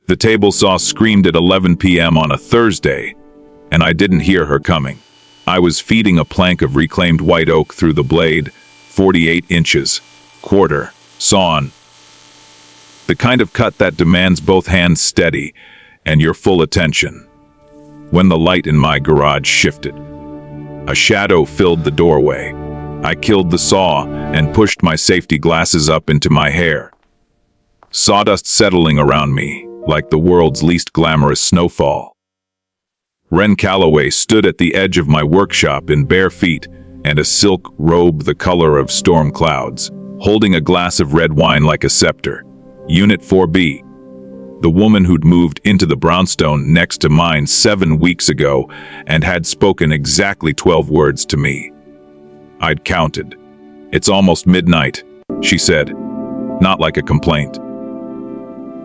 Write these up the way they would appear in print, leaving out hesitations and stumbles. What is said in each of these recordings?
The table saw screamed at 11 p.m. on a Thursday, and I didn't hear her coming. I was feeding a plank of reclaimed white oak through the blade, 48 inches, quarter, sawn. The kind of cut that demands both hands steady and your full attention. When the light in my garage shifted, a shadow filled the doorway. I killed the saw and pushed my safety glasses up into my hair. Sawdust settling around me, like the world's least glamorous snowfall. Wren Calloway stood at the edge of my workshop in bare feet and a silk robe the color of storm clouds, holding a glass of red wine like a scepter. Unit 4B. The woman who'd moved into the brownstone next to mine 7 weeks ago and had spoken exactly 12 words to me. I'd counted. "It's almost midnight," she said, not like a complaint.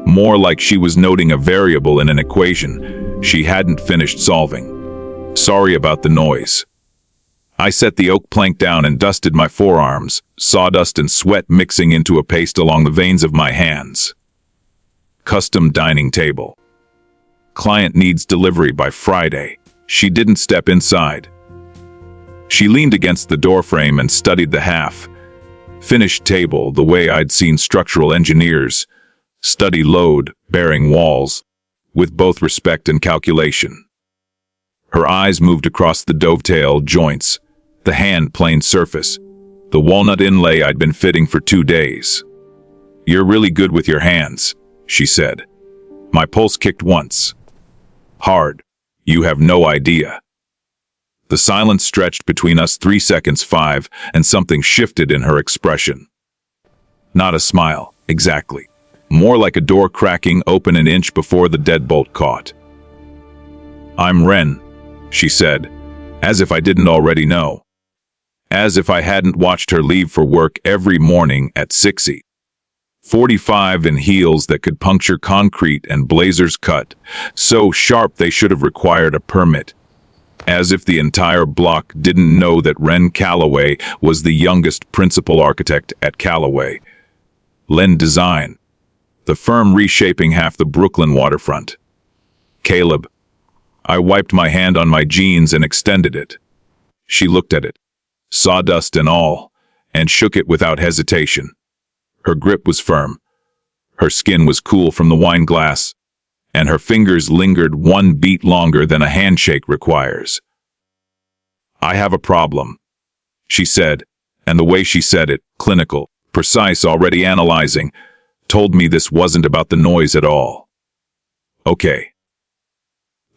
More like she was noting a variable in an equation she hadn't finished solving. "Sorry about the noise." I set the oak plank down and dusted my forearms, sawdust and sweat mixing into a paste along the veins of my hands. Custom dining table. Client needs delivery by Friday. She didn't step inside. She leaned against the doorframe and studied the half-finished table the way I'd seen structural engineers study load-bearing walls, with both respect and calculation. Her eyes moved across the dovetail joints, the hand-planed surface, the walnut inlay I'd been fitting for 2 days. "You're really good with your hands," she said. My pulse kicked once. Hard. You have no idea. The silence stretched between us 3 seconds, 5, and something shifted in her expression. Not a smile, exactly. More like a door cracking open an inch before the deadbolt caught. "I'm Wren," she said, as if I didn't already know. As if I hadn't watched her leave for work every morning at 6:45 in heels that could puncture concrete and blazers cut, so sharp they should have required a permit. As if the entire block didn't know that Wren Calloway was the youngest principal architect at Calloway. Len Design, the firm reshaping half the Brooklyn waterfront. "Caleb." I wiped my hand on my jeans and extended it. She looked at it, sawdust and all, and shook it without hesitation. Her grip was firm. Her skin was cool from the wine glass, and her fingers lingered 1 beat longer than a handshake requires. "I have a problem," she said, and the way she said it, clinical, precise, already analyzing, told me this wasn't about the noise at all. "Okay.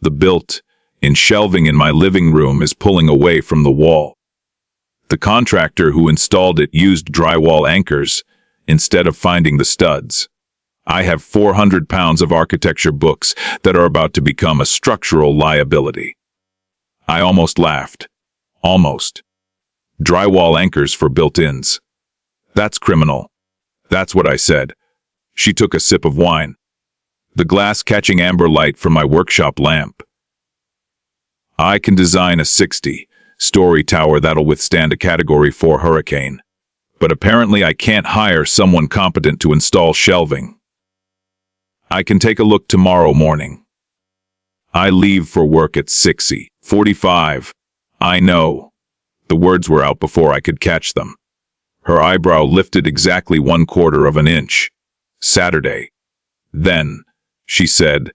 The built-in shelving in my living room is pulling away from the wall. The contractor who installed it used drywall anchors instead of finding the studs. I have 400 pounds of architecture books that are about to become a structural liability." I almost laughed. Almost. Drywall anchors for built-ins. "That's criminal." That's what I said. She took a sip of wine, the glass catching amber light from my workshop lamp. "I can design a 60-story tower that'll withstand a Category 4 hurricane, but apparently I can't hire someone competent to install shelving. I can take a look tomorrow morning. I leave for work at 6:45. I know." The words were out before I could catch them. Her eyebrow lifted exactly 1/4 of an inch. "Saturday." "Then," she said,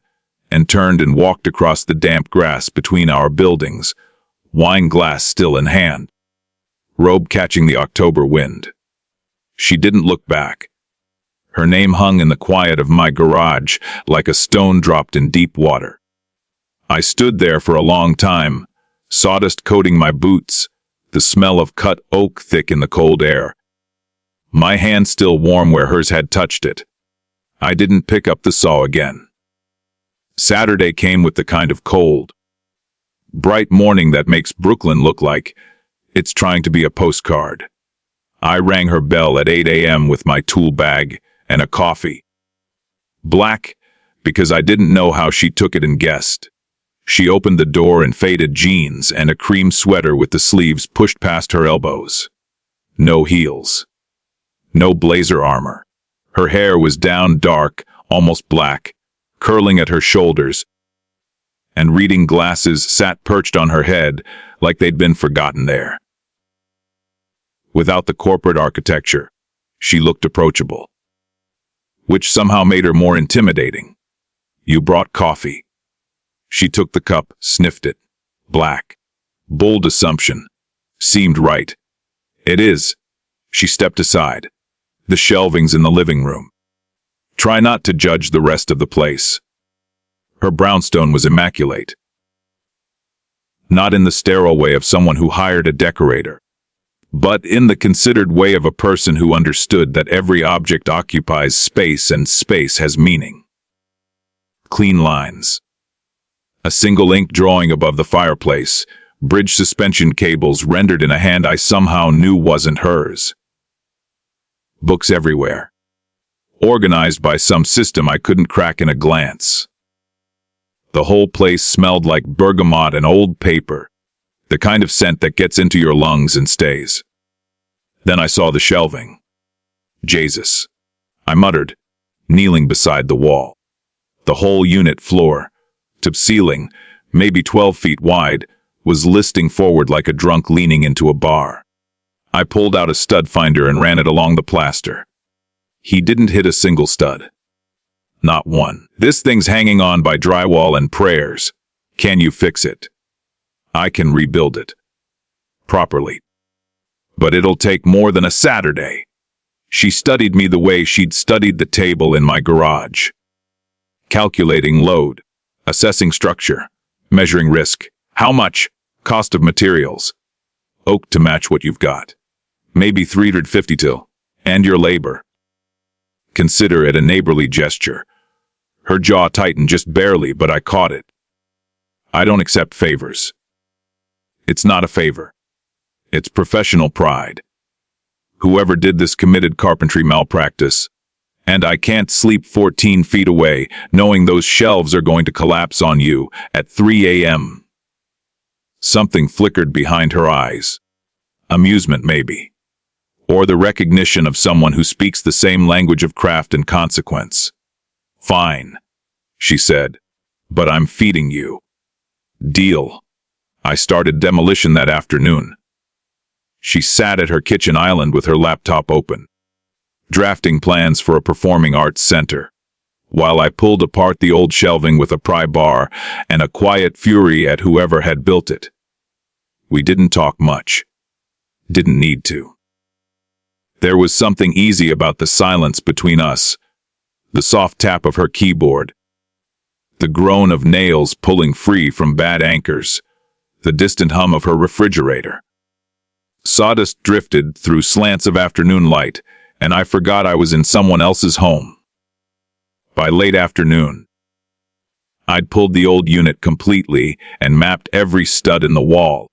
and turned and walked across the damp grass between our buildings, wine glass still in hand, robe catching the October wind. She didn't look back. Her name hung in the quiet of my garage like a stone dropped in deep water. I stood there for a long time, sawdust coating my boots, the smell of cut oak thick in the cold air. My hand still warm where hers had touched it. I didn't pick up the saw again. Saturday came with the kind of cold, bright morning that makes Brooklyn look like it's trying to be a postcard. I rang her bell at 8 a.m. with my tool bag and a coffee. Black, because I didn't know how she took it and guessed. She opened the door in faded jeans and a cream sweater with the sleeves pushed past her elbows. No heels. No blazer armor. Her hair was down dark, almost black, curling at her shoulders, and reading glasses sat perched on her head like they'd been forgotten there. Without the corporate architecture, she looked approachable, which somehow made her more intimidating. "You brought coffee." She took the cup, sniffed it. Black. Bold assumption. Seemed right. "It is." She stepped aside. "The shelving's in the living room. Try not to judge the rest of the place." Her brownstone was immaculate. Not in the sterile way of someone who hired a decorator, but in the considered way of a person who understood that every object occupies space and space has meaning. Clean lines. A single ink drawing above the fireplace, bridge suspension cables rendered in a hand I somehow knew wasn't hers. Books everywhere, organized by some system I couldn't crack in a glance. The whole place smelled like bergamot and old paper, the kind of scent that gets into your lungs and stays. Then I saw the shelving. "Jesus," I muttered, kneeling beside the wall. The whole unit floor, to ceiling, maybe 12 feet wide, was listing forward like a drunk leaning into a bar. I pulled out a stud finder and ran it along the plaster. He didn't hit a single stud. Not one. "This thing's hanging on by drywall and prayers. Can you fix it?" "I can rebuild it. Properly. But it'll take more than a Saturday." She studied me the way she'd studied the table in my garage. Calculating load, assessing structure, measuring risk. "How much?" "Cost of materials. Oak to match what you've got. Maybe 350 till. And your labor." Consider it a neighborly gesture. Her jaw tightened just barely, but I caught it. "I don't accept favors." "It's not a favor. It's professional pride. Whoever did this committed carpentry malpractice, and I can't sleep 14 feet away knowing those shelves are going to collapse on you at 3 a.m. Something flickered behind her eyes. Amusement, maybe. Or the recognition of someone who speaks the same language of craft and consequence. "Fine," she said, "but I'm feeding you." Deal. I started demolition that afternoon. She sat at her kitchen island with her laptop open, drafting plans for a performing arts center, while I pulled apart the old shelving with a pry bar and a quiet fury at whoever had built it. We didn't talk much. Didn't need to. There was something easy about the silence between us, the soft tap of her keyboard, the groan of nails pulling free from bad anchors, the distant hum of her refrigerator. Sawdust drifted through slants of afternoon light, and I forgot I was in someone else's home. By late afternoon, I'd pulled the old unit completely and mapped every stud in the wall.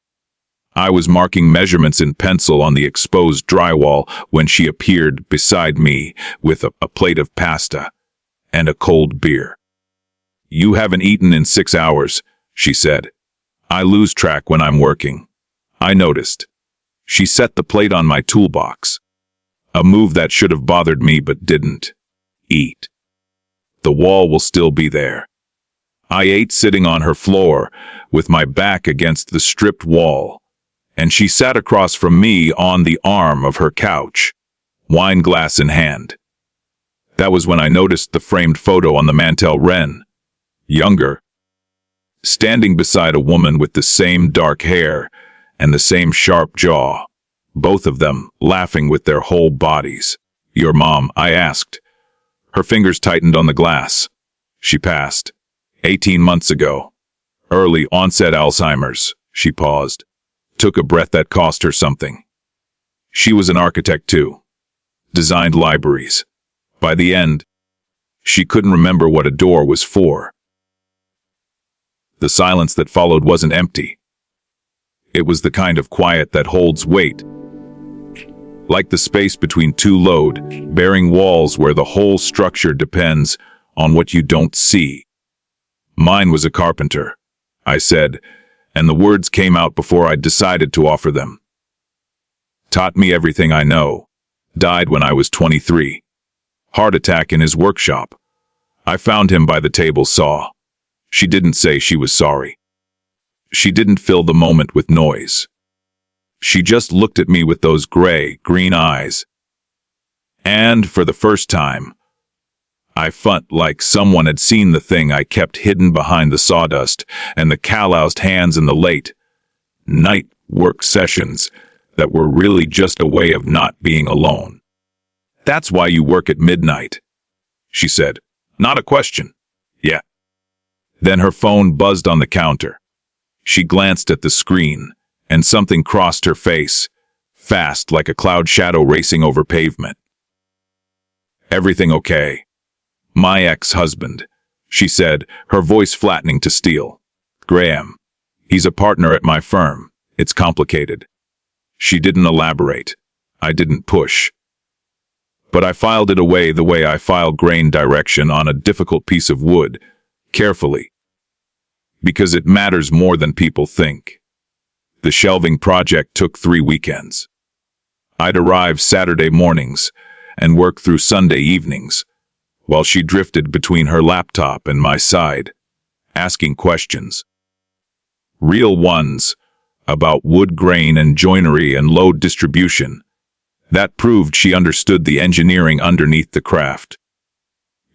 I was marking measurements in pencil on the exposed drywall when she appeared beside me with a plate of pasta and a cold beer. "You haven't eaten in 6 hours," she said. "I lose track when I'm working." I noticed. She set the plate on my toolbox, a move that should have bothered me but didn't. "Eat. The wall will still be there." I ate sitting on her floor with my back against the stripped wall, and she sat across from me on the arm of her couch, wine glass in hand. That was when I noticed the framed photo on the mantel. Wren, younger, standing beside a woman with the same dark hair and the same sharp jaw, both of them laughing with their whole bodies. "Your mom?" I asked. Her fingers tightened on the glass. She passed 18 months ago. Early onset Alzheimer's. She paused, took a breath that cost her something. She was an architect too. Designed libraries. By the end, she couldn't remember what a door was for. The silence that followed wasn't empty. It was the kind of quiet that holds weight. Like the space between two load-bearing walls where the whole structure depends on what you don't see. "Mine was a carpenter," I said, and the words came out before I'd decided to offer them. "Taught me everything I know. Died when I was 23. Heart attack in his workshop. I found him by the table saw. She didn't say she was sorry. She didn't fill the moment with noise. She just looked at me with those gray-green eyes. And for the first time, I felt like someone had seen the thing I kept hidden behind the sawdust and the calloused hands in the late-night work sessions that were really just a way of not being alone. "That's why you work at midnight," she said. "Not a question." "Yeah." Then her phone buzzed on the counter. She glanced at the screen, and something crossed her face, fast like a cloud shadow racing over pavement. "Everything okay?" "My ex-husband," she said, her voice flattening to steel. "Graham. He's a partner at my firm. It's complicated." She didn't elaborate. I didn't push. But I filed it away the way I file grain direction on a difficult piece of wood, carefully. Because it matters more than people think. The shelving project took 3 weekends. I'd arrive Saturday mornings and work through Sunday evenings, while she drifted between her laptop and my side, asking questions. Real ones, about wood grain and joinery and load distribution. That proved she understood the engineering underneath the craft.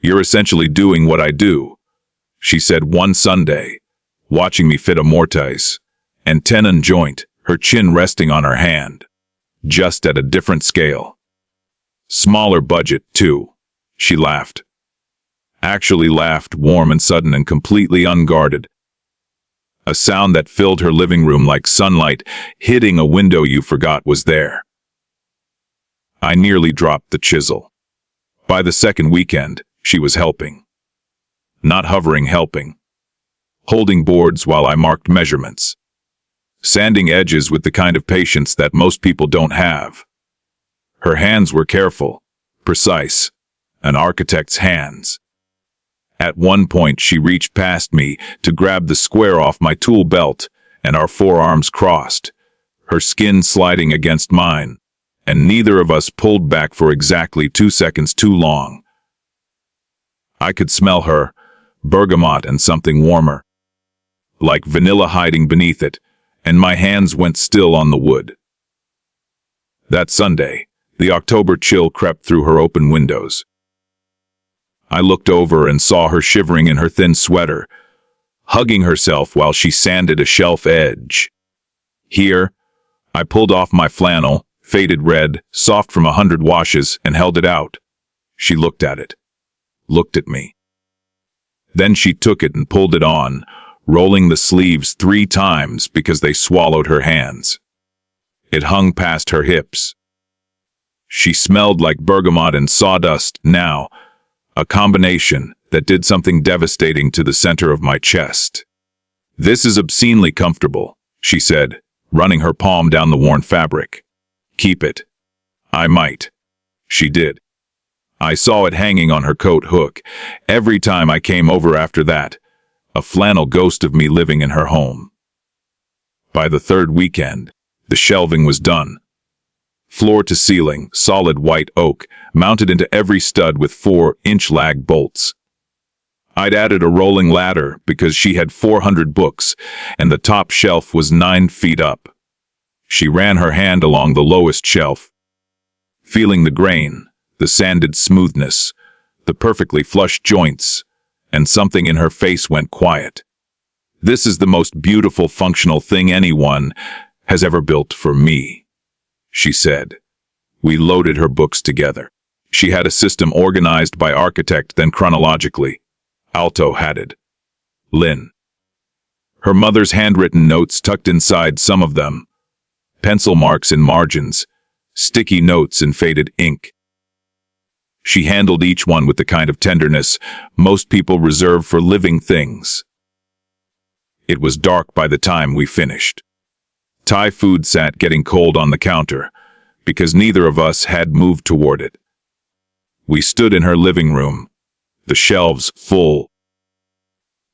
"You're essentially doing what I do," she said one Sunday, watching me fit a mortise and tenon joint, her chin resting on her hand, just at a different scale. "Smaller budget, too," she laughed. Actually laughed, warm and sudden and completely unguarded. A sound that filled her living room like sunlight hitting a window you forgot was there. I nearly dropped the chisel. By the second weekend, she was helping. Not hovering, helping. Holding boards while I marked measurements. Sanding edges with the kind of patience that most people don't have. Her hands were careful, precise, an architect's hands. At one point she reached past me to grab the square off my tool belt, and our forearms crossed, her skin sliding against mine, and neither of us pulled back for exactly 2 seconds too long. I could smell her, bergamot and something warmer, like vanilla hiding beneath it, and my hands went still on the wood. That Sunday, the October chill crept through her open windows. I looked over and saw her shivering in her thin sweater, hugging herself while she sanded a shelf edge. Here, I pulled off my flannel, faded red, soft from 100 washes, and held it out. She looked at it. Looked at me. Then she took it and pulled it on, rolling the sleeves 3 times because they swallowed her hands. It hung past her hips. She smelled like bergamot and sawdust now, a combination that did something devastating to the center of my chest. "This is obscenely comfortable," she said, running her palm down the worn fabric. "Keep it." "I might." She did. I saw it hanging on her coat hook. Every time I came over after that, a flannel ghost of me living in her home. By the 3rd weekend, the shelving was done. Floor to ceiling, solid white oak, mounted into every stud with 4-inch lag bolts. I'd added a rolling ladder because she had 400 books, and the top shelf was 9 feet up. She ran her hand along the lowest shelf, feeling the grain, the sanded smoothness, the perfectly flush joints, and something in her face went quiet. "This is the most beautiful functional thing anyone has ever built for me," she said. We loaded her books together. She had a system organized by architect, then chronologically. Alto hatted. Lynn. Her mother's handwritten notes tucked inside some of them. Pencil marks in margins. Sticky notes in faded ink. She handled each one with the kind of tenderness most people reserve for living things. It was dark by the time we finished. Thai food sat getting cold on the counter, because neither of us had moved toward it. We stood in her living room, the shelves full,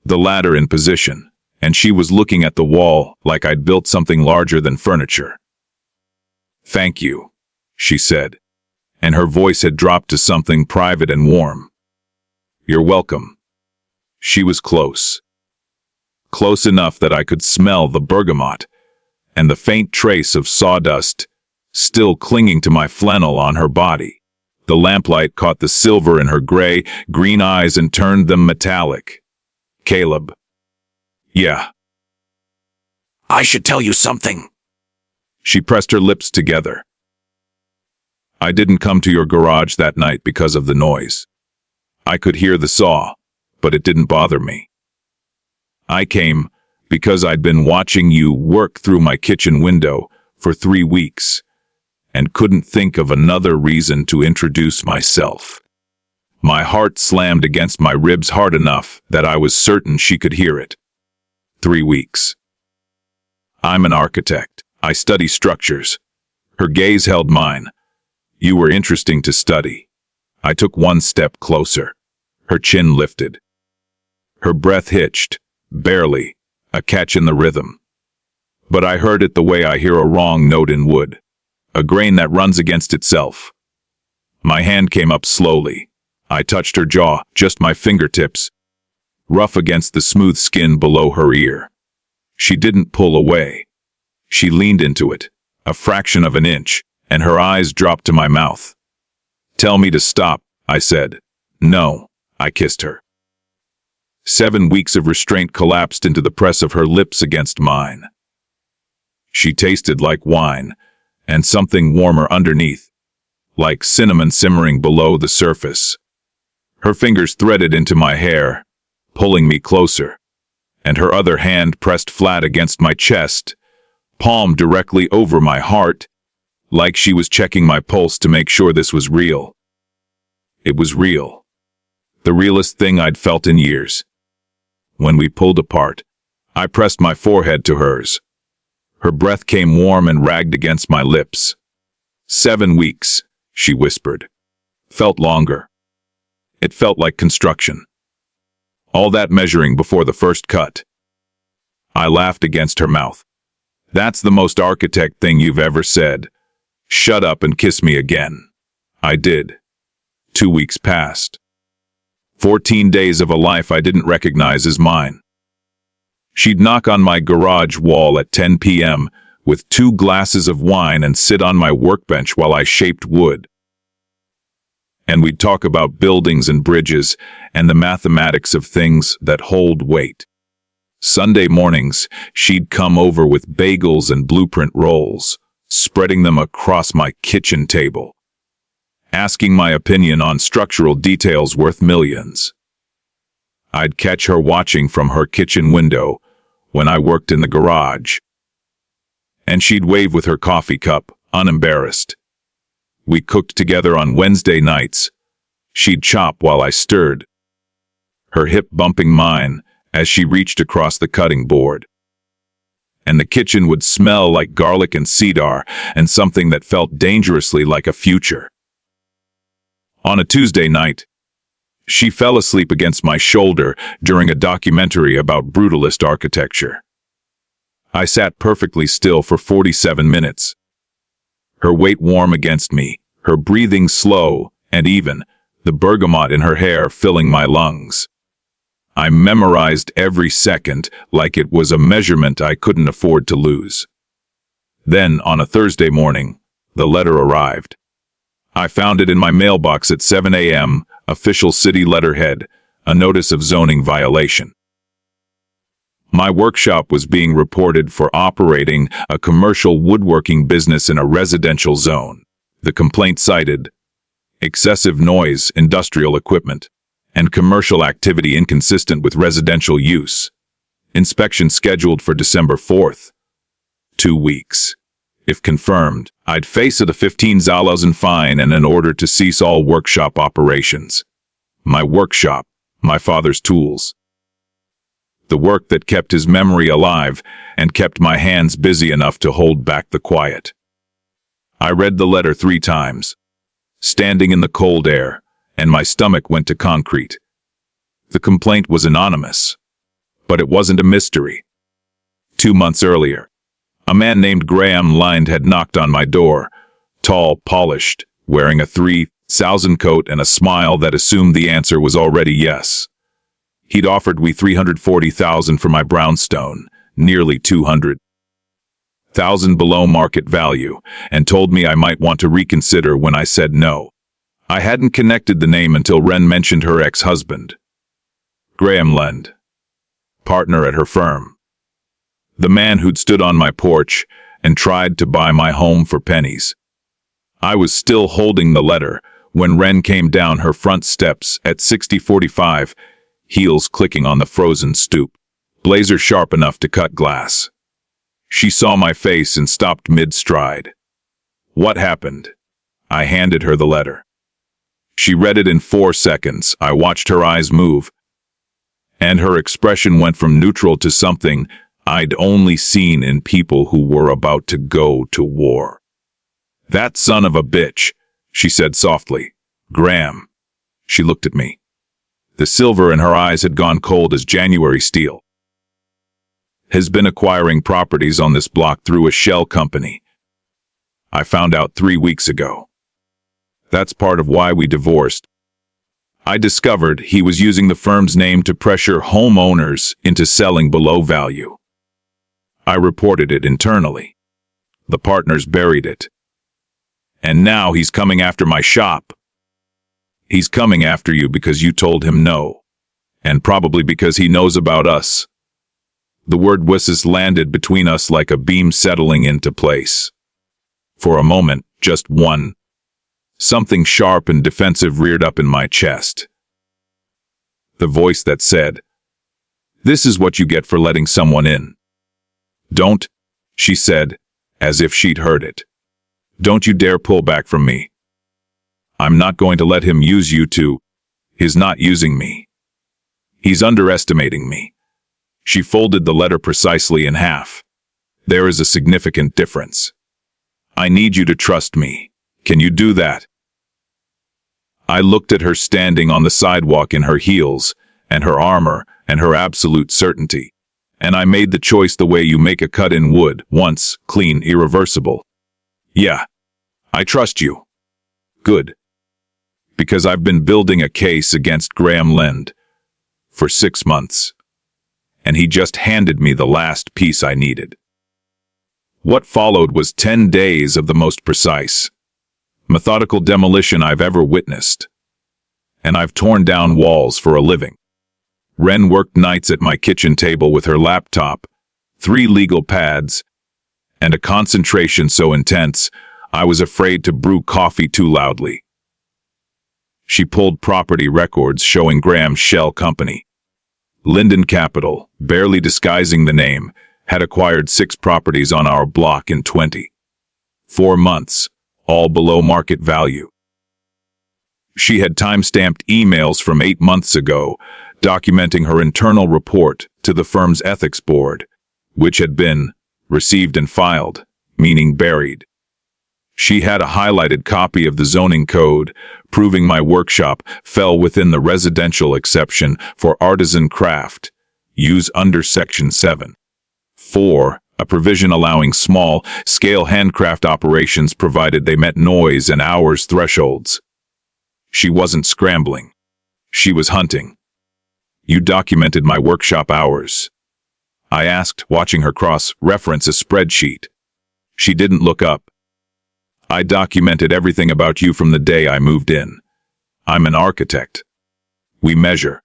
the ladder in position, and she was looking at the wall like I'd built something larger than furniture. "Thank you," she said, and her voice had dropped to something private and warm. You're welcome. She was close. Close enough that I could smell the bergamot and the faint trace of sawdust still clinging to my flannel on her body. The lamplight caught the silver in her gray-green eyes and turned them metallic. Caleb. Yeah. I should tell you something. She pressed her lips together. I didn't come to your garage that night because of the noise. I could hear the saw, but it didn't bother me. I came because I'd been watching you work through my kitchen window for 3 weeks and couldn't think of another reason to introduce myself. My heart slammed against my ribs hard enough that I was certain she could hear it. 3 weeks. I'm an architect. I study structures. Her gaze held mine. You were interesting to study. I took one step closer. Her chin lifted. Her breath hitched, barely, a catch in the rhythm. But I heard it the way I hear a wrong note in wood, a grain that runs against itself. My hand came up slowly. I touched her jaw, just my fingertips, rough against the smooth skin below her ear. She didn't pull away. She leaned into it, a fraction of an inch, and her eyes dropped to my mouth. Tell me to stop, I said. No, I kissed her. 7 weeks of restraint collapsed into the press of her lips against mine. She tasted like wine, and something warmer underneath, like cinnamon simmering below the surface. Her fingers threaded into my hair, pulling me closer, and her other hand pressed flat against my chest, palm directly over my heart, like she was checking my pulse to make sure this was real. It was real. The realest thing I'd felt in years. When we pulled apart, I pressed my forehead to hers. Her breath came warm and ragged against my lips. 7 weeks, she whispered. Felt longer. It felt like construction. All that measuring before the first cut. I laughed against her mouth. That's the most architect thing you've ever said. Shut up and kiss me again. I did. 2 weeks passed. 14 days of a life I didn't recognize as mine. She'd knock on my garage wall at 10 p.m. with 2 glasses of wine and sit on my workbench while I shaped wood. And we'd talk about buildings and bridges and the mathematics of things that hold weight. Sunday mornings, she'd come over with bagels and blueprint rolls, spreading them across my kitchen table, asking my opinion on structural details worth millions. I'd catch her watching from her kitchen window when I worked in the garage, and she'd wave with her coffee cup, unembarrassed. We cooked together on Wednesday nights. She'd chop while I stirred, her hip bumping mine as she reached across the cutting board. And the kitchen would smell like garlic and cedar and something that felt dangerously like a future. On a Tuesday night, she fell asleep against my shoulder during a documentary about brutalist architecture. I sat perfectly still for 47 minutes. Her weight warm against me, her breathing slow and even, the bergamot in her hair filling my lungs. I memorized every second like it was a measurement I couldn't afford to lose. Then, on a Thursday morning, the letter arrived. I found it in my mailbox at 7 a.m., official city letterhead, a notice of zoning violation. My workshop was being reported for operating a commercial woodworking business in a residential zone. The complaint cited excessive noise, industrial equipment, and commercial activity inconsistent with residential use. Inspection scheduled for December 4th. 2 weeks. If confirmed, I'd face a $15,000 fine and an order to cease all workshop operations. My workshop, my father's tools. The work that kept his memory alive and kept my hands busy enough to hold back the quiet. I read the letter 3 times, standing in the cold air, and my stomach went to concrete. The complaint was anonymous, but it wasn't a mystery. 2 months earlier, a man named Graham Lind had knocked on my door, tall, polished, wearing a 3 Salzen coat and a smile that assumed the answer was already yes. He'd offered me $340,000 for my brownstone, nearly $200,000 below market value, and told me I might want to reconsider when I said no. I hadn't connected the name until Wren mentioned her ex-husband, Graham Lend, partner at her firm. The man who'd stood on my porch and tried to buy my home for pennies. I was still holding the letter when Wren came down her front steps at 60:45, heels clicking on the frozen stoop, blazer sharp enough to cut glass. She saw my face and stopped mid-stride. What happened? I handed her the letter. She read it in 4 seconds. I watched her eyes move, and her expression went from neutral to something I'd only seen in people who were about to go to war. "That son of a bitch," she said softly. "Graham." She looked at me. The silver in her eyes had gone cold as January steel. "Has been acquiring properties on this block through a shell company. I found out 3 weeks ago. That's part of why we divorced. I discovered he was using the firm's name to pressure homeowners into selling below value. I reported it internally. The partners buried it. And now he's coming after my shop. He's coming after you because you told him no, and probably because he knows about us." The word "wisses" landed between us like a beam settling into place. For a moment, just one, something sharp and defensive reared up in my chest. The voice that said, "This is what you get for letting someone in." "Don't," she said, as if she'd heard it. "Don't you dare pull back from me. I'm not going to let him use you to..." "He's not using me. He's underestimating me." She folded the letter precisely in half. "There is a significant difference. I need you to trust me. Can you do that?" I looked at her standing on the sidewalk in her heels, and her armor, and her absolute certainty. And I made the choice the way you make a cut in wood, once, clean, irreversible. "Yeah, I trust you." "Good. Because I've been building a case against Graham Lend for 6 months. And he just handed me the last piece I needed." What followed was 10 days of the most precise, methodical demolition I've ever witnessed. And I've torn down walls for a living. Wren worked nights at my kitchen table with her laptop, 3 legal pads, and a concentration so intense I was afraid to brew coffee too loudly. She pulled property records showing Graham's shell company. Linden Capital, barely disguising the name, had acquired 6 properties on our block in 24 months, all below market value. She had time-stamped emails from 8 months ago, documenting her internal report to the firm's ethics board, which had been received and filed, meaning buried. She had a highlighted copy of the zoning code, proving my workshop fell within the residential exception for artisan craft, use under Section 7(4), a provision allowing small-scale handcraft operations provided they met noise and hours thresholds. She wasn't scrambling. She was hunting. "You documented my workshop hours?" I asked, watching her cross-reference a spreadsheet. She didn't look up. "I documented everything about you from the day I moved in. I'm an architect. We measure."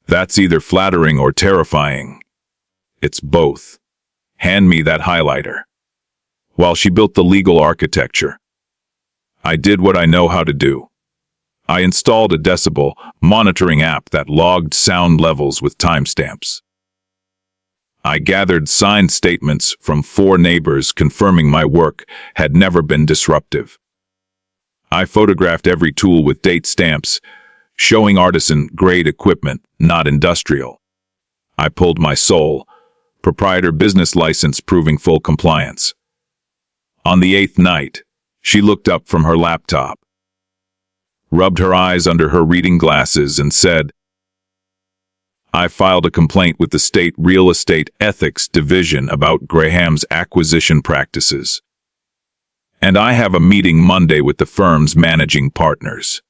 "That's either flattering or terrifying." "It's both. Hand me that highlighter." While she built the legal architecture, I did what I know how to do. I installed a decibel monitoring app that logged sound levels with timestamps. I gathered signed statements from 4 neighbors confirming my work had never been disruptive. I photographed every tool with date stamps, showing artisan-grade equipment, not industrial. I pulled my sole proprietor business license proving full compliance. On the 8th night, she looked up from her laptop, rubbed her eyes under her reading glasses, and said, "I filed a complaint with the State Real Estate Ethics Division about Graham's acquisition practices. And I have a meeting Monday with the firm's managing partners.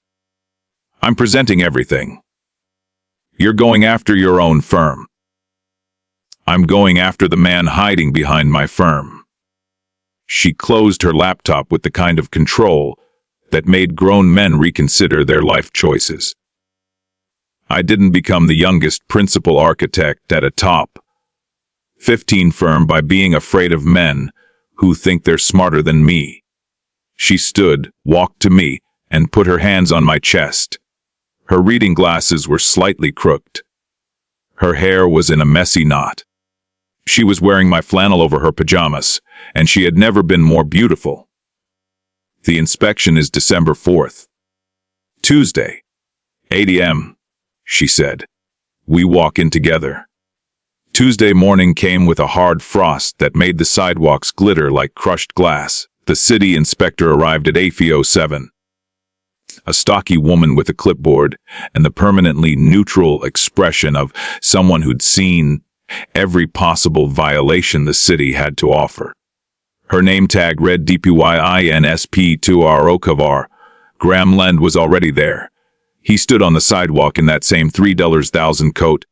I'm presenting everything. You're going after your own firm. I'm going after the man hiding behind my firm. She closed her laptop with the kind of control that made grown men reconsider their life choices. I didn't become the youngest principal architect at a top 15 firm by being afraid of men who think they're smarter than me. She stood, walked to me, and put her hands on my chest. Her reading glasses were slightly crooked. Her hair was in a messy knot. She was wearing my flannel over her pajamas, and she had never been more beautiful. The inspection is December 4th. Tuesday, 8 a.m., she said. We walk in together. Tuesday morning came with a hard frost that made the sidewalks glitter like crushed glass. The city inspector arrived at 8:07. A stocky woman with a clipboard and the permanently neutral expression of someone who'd seen every possible violation the city had to offer. Her name tag read DPYINSP2R Okavar. Graham Lend was already there. He stood on the sidewalk in that same $3,000 coat,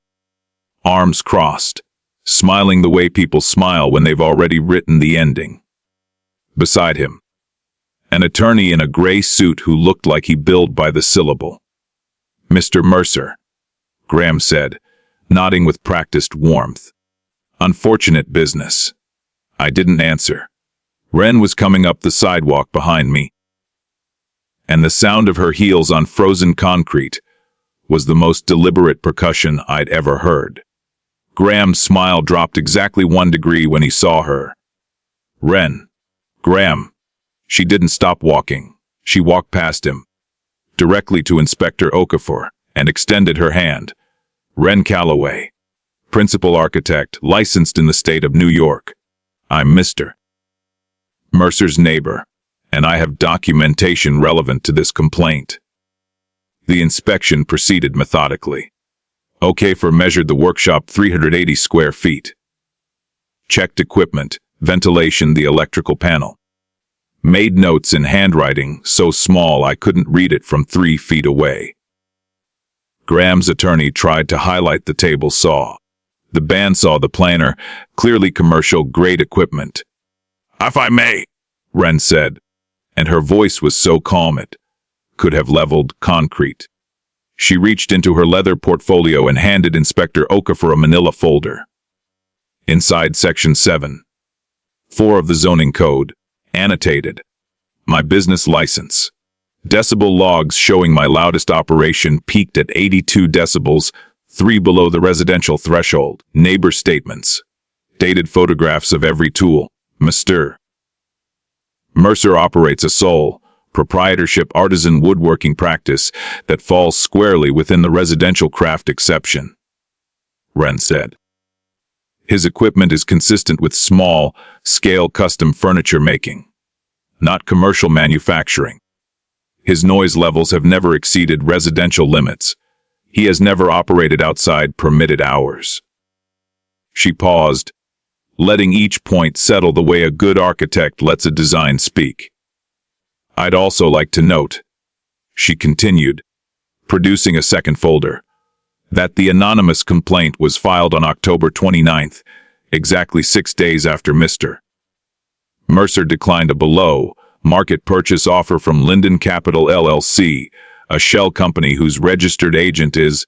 arms crossed, smiling the way people smile when they've already written the ending. Beside him, an attorney in a gray suit who looked like he billed by the syllable. Mr. Mercer, Graham said, nodding with practiced warmth. Unfortunate business. I didn't answer. Wren was coming up the sidewalk behind me, and the sound of her heels on frozen concrete was the most deliberate percussion I'd ever heard. Graham's smile dropped exactly 1 degree when he saw her. Wren. Graham. She didn't stop walking. She walked past him, directly to Inspector Okafor, and extended her hand. Wren Calloway, principal architect, licensed in the state of New York. I'm Mr. Mercer's neighbor, and I have documentation relevant to this complaint. The inspection proceeded methodically. Okafor measured the workshop 380 square feet. Checked equipment, ventilation, the electrical panel. Made notes in handwriting so small I couldn't read it from 3 feet away. Graham's attorney tried to highlight the table saw. The bandsaw, the planer, clearly commercial-grade equipment. If I may, Wren said, and her voice was so calm it could have leveled concrete. She reached into her leather portfolio and handed Inspector Okafor a manila folder. Inside Section 7, 4 of the zoning code, annotated, my business license. Decibel logs showing my loudest operation peaked at 82 decibels, 3 below the residential threshold. Neighbor statements. Dated photographs of every tool. Mr. Mercer operates a sole proprietorship artisan woodworking practice that falls squarely within the residential craft exception, Wren said. His equipment is consistent with small-scale custom furniture making, not commercial manufacturing. His noise levels have never exceeded residential limits. He has never operated outside permitted hours. She paused, letting each point settle the way a good architect lets a design speak. I'd also like to note, she continued, producing a second folder, that the anonymous complaint was filed on October 29th, exactly 6 days after Mr. Mercer declined a below-market purchase offer from Linden Capital LLC, a shell company whose registered agent is...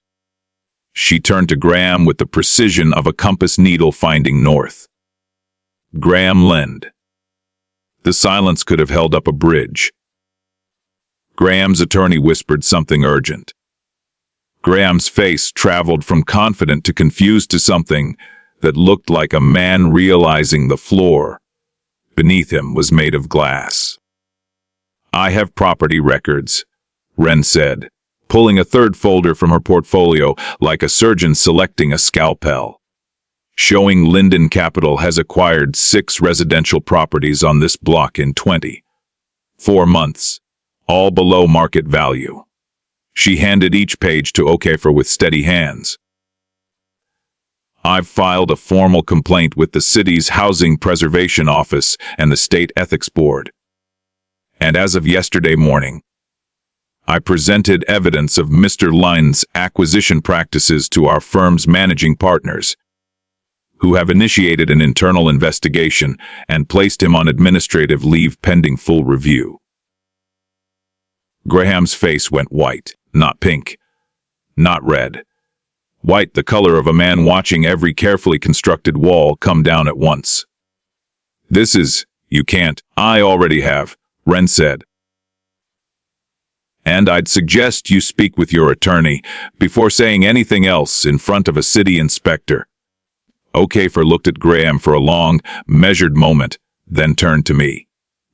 She turned to Graham with the precision of a compass needle finding north. Graham Lend. The silence could have held up a bridge. Graham's attorney whispered something urgent. Graham's face traveled from confident to confused to something that looked like a man realizing the floor beneath him was made of glass. I have property records, Wren said, pulling a third folder from her portfolio like a surgeon selecting a scalpel. Showing Linden Capital has acquired 6 residential properties on this block in 24 months, all below market value. She handed each page to Okafor with steady hands. I've filed a formal complaint with the city's Housing Preservation Office and the State Ethics Board. And as of yesterday morning, I presented evidence of Mr. Lyne's acquisition practices to our firm's managing partners, who have initiated an internal investigation and placed him on administrative leave pending full review. Graham's face went white, not pink, not red. White, the color of a man watching every carefully constructed wall come down at once. You can't. I already have, Wren said. And I'd suggest you speak with your attorney before saying anything else in front of a city inspector. Okafor looked at Graham for a long, measured moment, then turned to me.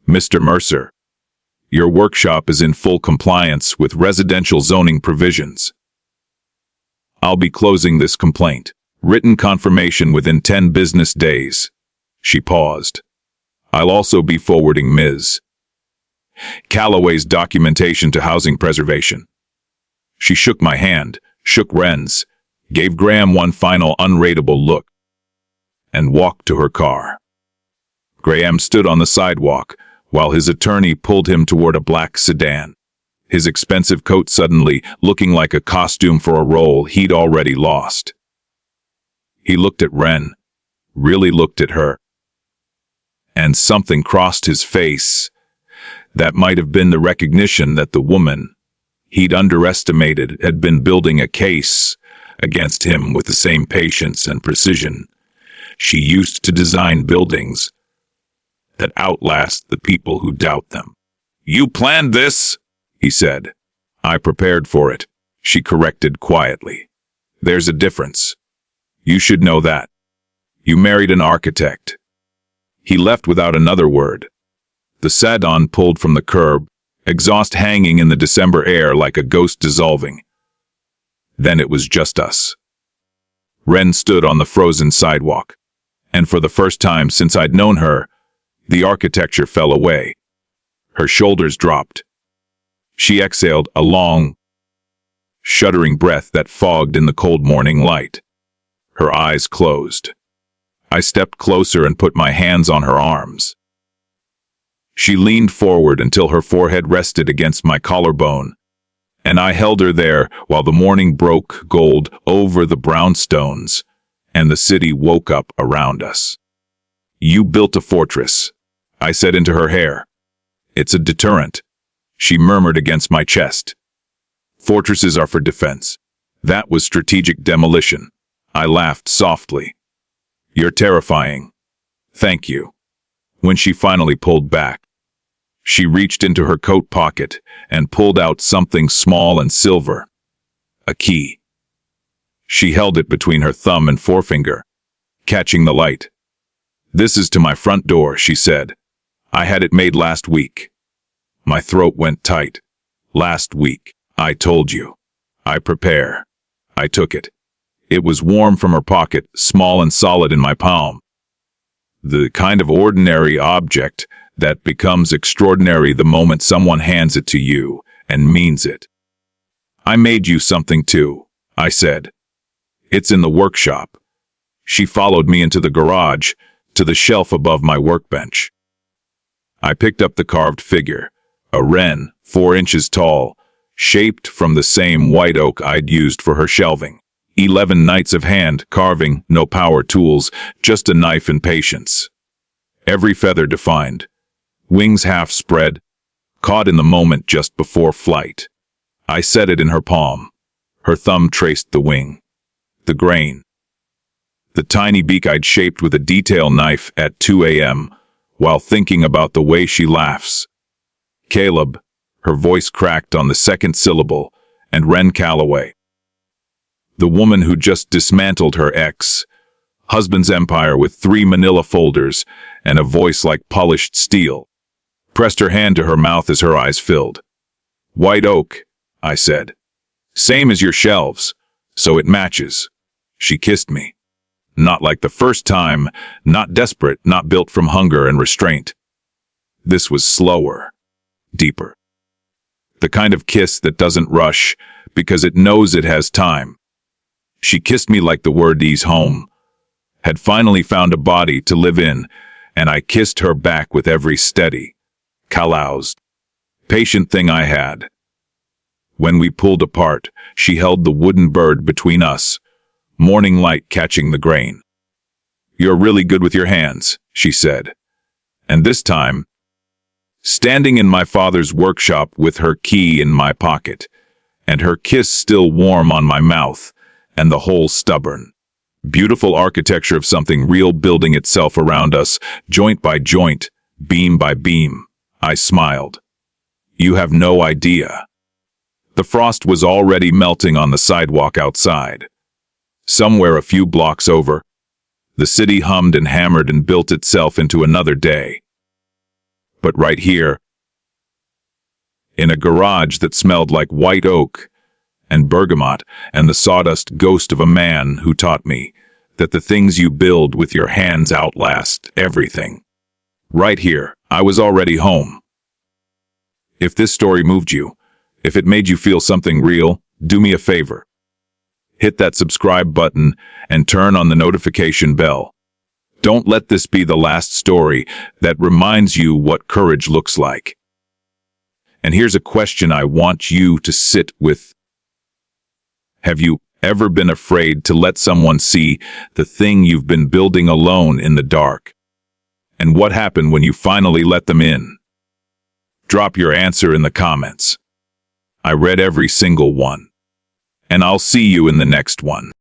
Mr. Mercer, your workshop is in full compliance with residential zoning provisions. I'll be closing this complaint. Written confirmation within 10 business days. She paused. I'll also be forwarding Ms. Calloway's documentation to Housing Preservation. She shook my hand, shook Wren's, gave Graham one final unrateable look, and walked to her car. Graham stood on the sidewalk while his attorney pulled him toward a black sedan, his expensive coat suddenly looking like a costume for a role he'd already lost. He looked at Wren, really looked at her, and something crossed his face. That might have been the recognition that the woman he'd underestimated had been building a case against him with the same patience and precision she used to design buildings that outlast the people who doubt them. You planned this, he said. I prepared for it, she corrected quietly. There's a difference. You should know that. You married an architect. He left without another word. The sedan pulled from the curb, exhaust hanging in the December air like a ghost dissolving. Then it was just us. Wren stood on the frozen sidewalk, and for the first time since I'd known her, the architecture fell away. Her shoulders dropped. She exhaled a long, shuddering breath that fogged in the cold morning light. Her eyes closed. I stepped closer and put my hands on her arms. She leaned forward until her forehead rested against my collarbone, and I held her there while the morning broke gold over the brownstones, and the city woke up around us. You built a fortress, I said into her hair. It's a deterrent, she murmured against my chest. Fortresses are for defense. That was strategic demolition. I laughed softly. You're terrifying. Thank you. When she finally pulled back, she reached into her coat pocket and pulled out something small and silver. A key. She held it between her thumb and forefinger, catching the light. This is to my front door, she said. I had it made last week. My throat went tight. Last week, I told you. I prepare. I took it. It was warm from her pocket, small and solid in my palm. The kind of ordinary object that becomes extraordinary the moment someone hands it to you and means it. I made you something too, I said. It's in the workshop. She followed me into the garage, to the shelf above my workbench. I picked up the carved figure, a wren, 4 inches tall, shaped from the same white oak I'd used for her shelving. 11 nights of hand carving, no power tools, just a knife and patience. Every feather defined, wings half spread, caught in the moment just before flight. I set it in her palm. Her thumb traced the wing, the grain, the tiny beak I'd shaped with a detail knife at 2 a.m. while thinking about the way she laughs. Caleb, her voice cracked on the second syllable, and Wren Calloway. The woman who just dismantled her ex-husband's empire with 3 manila folders and a voice like polished steel, pressed her hand to her mouth as her eyes filled. White oak, I said. Same as your shelves, so it matches. She kissed me. Not like the first time, not desperate, not built from hunger and restraint. This was slower, deeper. The kind of kiss that doesn't rush because it knows it has time. She kissed me like the word "ease home" had finally found a body to live in, and I kissed her back with every steady, calloused Patient thing I had. When we pulled apart, she held the wooden bird between us, morning light catching the grain. "You're really good with your hands," she said. And this time, standing in my father's workshop with her key in my pocket, and her kiss still warm on my mouth, and the whole stubborn, beautiful architecture of something real building itself around us, joint by joint, beam by beam, I smiled. You have no idea. The frost was already melting on the sidewalk outside. Somewhere a few blocks over, the city hummed and hammered and built itself into another day. But right here, in a garage that smelled like white oak and bergamot and the sawdust ghost of a man who taught me that the things you build with your hands outlast everything. Right here, I was already home. If this story moved you, if it made you feel something real, do me a favor. Hit that subscribe button and turn on the notification bell. Don't let this be the last story that reminds you what courage looks like. And here's a question I want you to sit with. Have you ever been afraid to let someone see the thing you've been building alone in the dark? And what happened when you finally let them in? Drop your answer in the comments. I read every single one. And I'll see you in the next one.